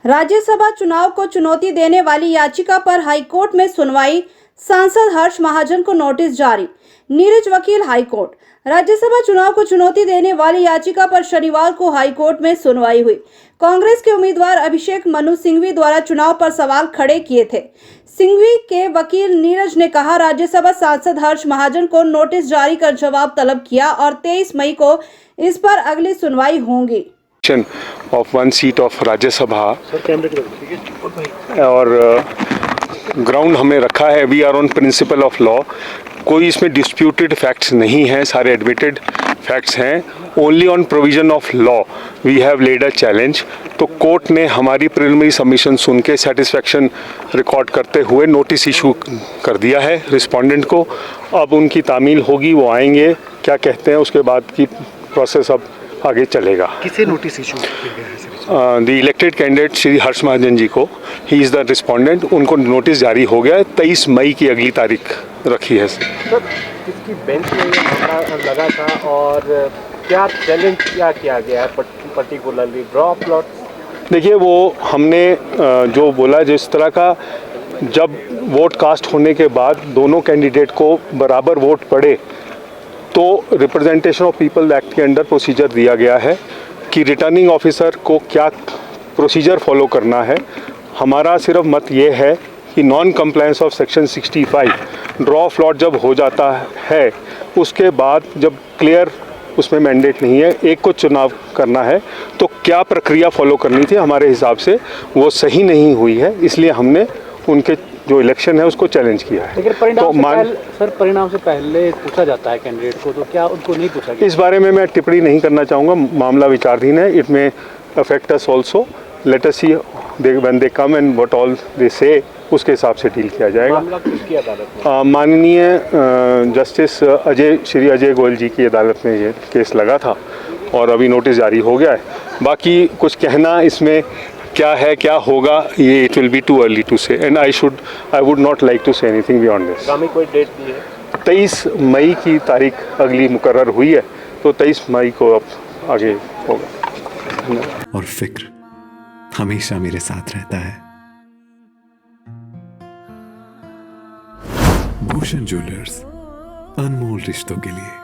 राज्यसभा चुनाव को चुनौती देने वाली याचिका पर हाईकोर्ट में सुनवाई। सांसद हर्ष महाजन को नोटिस जारी। नीरज वकील हाईकोर्ट। राज्यसभा चुनाव को चुनौती देने वाली याचिका पर शनिवार को हाईकोर्ट में सुनवाई हुई। कांग्रेस के उम्मीदवार अभिषेक मनु सिंघवी द्वारा चुनाव पर सवाल खड़े किए थे। सिंघवी के वकील नीरज ने कहा, राज्यसभा सांसद हर्ष महाजन को नोटिस जारी कर जवाब तलब किया और 23 मई को इस पर अगली सुनवाई होगी। Of one seat of Rajya Sabha और ग्राउंड हमें रखा है। We are on principle of law. कोई इसमें डिस्प्यूटेड फैक्ट्स नहीं हैं, सारे एडमिटेड फैक्ट्स हैं। Only on provision of law we have laid a challenge. तो कोर्ट ने हमारी प्रिलिमिनरी सबमिशन सुन के सेटिस्फैक्शन रिकॉर्ड करते हुए नोटिस इशू कर दिया है रिस्पोंडेंट को। अब उनकी तामील होगी, वो आएंगे, क्या कहते हैं उसके बाद की प्रोसेस अब आगे चलेगा। किसे नोटिस इशू किया गया है? The elected candidate Shri Harsh Mahajan ji को, ही इज़ द रिस्पोंडेंट, उनको नोटिस जारी हो गया है। 23 मई की अगली तारीख रखी है। सर, किसकी बेंच में ये मामला लगा था और क्या चैलेंज क्या किया गया है पर्टिकुलरली ड्रॉ प्लॉट? देखिए, वो हमने जो बोला, जिस तरह का जब वोट कास्ट होने के बाद दोनों कैंडिडेट को बराबर वोट पड़े तो रिप्रेजेंटेशन ऑफ पीपल एक्ट के अंडर प्रोसीजर दिया गया है कि रिटर्निंग ऑफिसर को क्या प्रोसीजर फॉलो करना है। हमारा सिर्फ मत ये है कि नॉन कंप्लायंस ऑफ सेक्शन 65 ड्रॉ फ्लॉट जब हो जाता है, उसके बाद जब क्लियर उसमें मैंडेट नहीं है, एक को चुनाव करना है, तो क्या प्रक्रिया फॉलो करनी थी, हमारे हिसाब से वो सही नहीं हुई है। इसलिए हमने उनके जो इलेक्शन है उसको चैलेंज किया है। लेकिन परिणाम से पहले पूछा जाता है कैंडिडेट को, तो क्या उनको नहीं पूछा गया? इस बारे में मैं टिप्पणी नहीं करना चाहूँगा, मामला विचाराधीन है। इट में affect us also. Let us see when they come and what all they से, उसके हिसाब से डील किया जाएगा। मामला किसकी अदालत में? माननीय जस्टिस श्री अजय गोयल जी की अदालत में ये केस लगा था और अभी नोटिस जारी हो गया है। बाकी कुछ कहना इसमें क्या है, क्या होगा, ये it will be too early to say, and I would not like to say anything beyond this. कोई डेट दी है? 23 मई की तारीख अगली मुकर्रर हुई है, तो 23 मई को अब आगे होगा। और फिक्र हमेशा मेरे साथ रहता है। भूषण ज्वेलर्स, अनमोल रिश्तों के लिए।